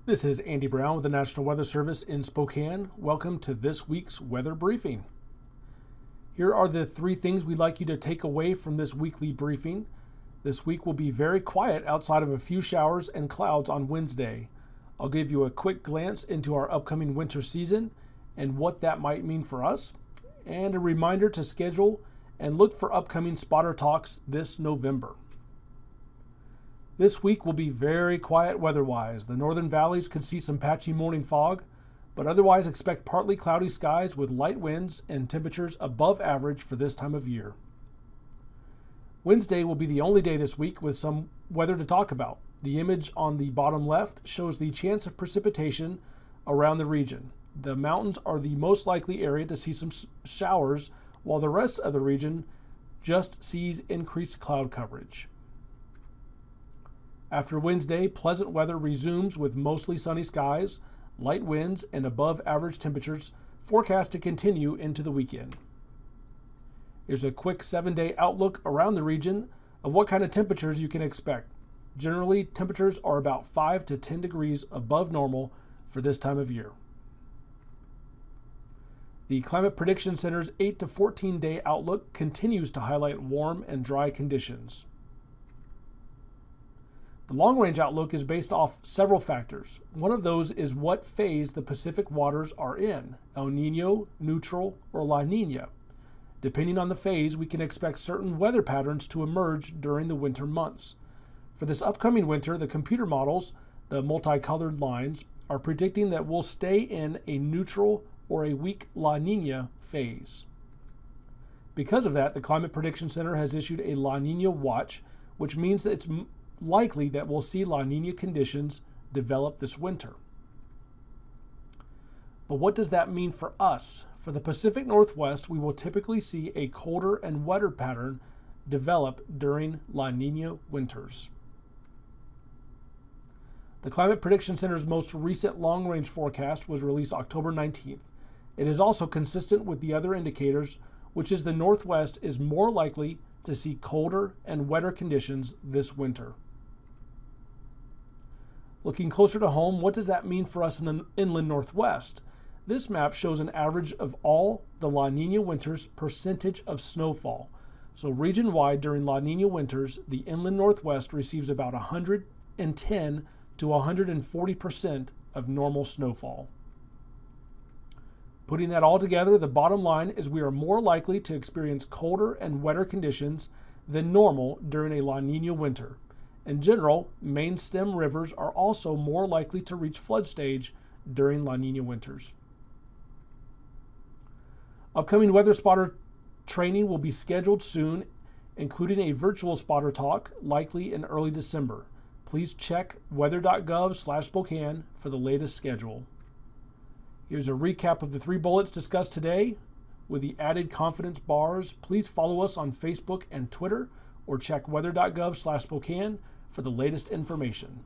This is Andy Brown with the National Weather Service in Spokane. Welcome to this week's weather briefing. Here are the 3 things we'd like you to take away from this weekly briefing. This week will be very quiet outside of a few showers and clouds on Wednesday. I'll give you a quick glance into our upcoming winter season and what that might mean for us, and a reminder to schedule and look for upcoming spotter talks this November. This week will be very quiet weather-wise. The northern valleys could see some patchy morning fog, but otherwise expect partly cloudy skies with light winds and temperatures above average for this time of year. Wednesday will be the only day this week with some weather to talk about. The image on the bottom left shows the chance of precipitation around the region. The mountains are the most likely area to see some showers, while the rest of the region just sees increased cloud coverage. After Wednesday, pleasant weather resumes with mostly sunny skies, light winds, and above average temperatures forecast to continue into the weekend. Here's a quick 7-day outlook around the region of what kind of temperatures you can expect. Generally, temperatures are about 5 to 10 degrees above normal for this time of year. The Climate Prediction Center's 8 to 14-day outlook continues to highlight warm and dry conditions. The long-range outlook is based off several factors. One of those is what phase the Pacific waters are in, El Nino, neutral, or La Niña. Depending on the phase, we can expect certain weather patterns to emerge during the winter months. For this upcoming winter, the computer models, the multicolored lines, are predicting that we'll stay in a neutral or a weak La Niña phase. Because of that, the Climate Prediction Center has issued a La Niña Watch, which means that it's likely that we'll see La Niña conditions develop this winter. But what does that mean for us? For the Pacific Northwest, we will typically see a colder and wetter pattern develop during La Niña winters. The Climate Prediction Center's most recent long-range forecast was released October 19th. It is also consistent with the other indicators, which is the Northwest is more likely to see colder and wetter conditions this winter. Looking closer to home, what does that mean for us in the inland Northwest? This map shows an average of all the La Niña winters' percentage of snowfall. So region-wide during La Niña winters, the inland Northwest receives about 110 to 140% of normal snowfall. Putting that all together, the bottom line is we are more likely to experience colder and wetter conditions than normal during a La Niña winter. In general, main stem rivers are also more likely to reach flood stage during La Niña winters. Upcoming weather spotter training will be scheduled soon, including a virtual spotter talk likely in early December. Please check weather.gov/Spokane for the latest schedule. Here's a recap of the 3 bullets discussed today. With the added confidence bars, please follow us on Facebook and Twitter, or check weather.gov/Spokane for the latest information.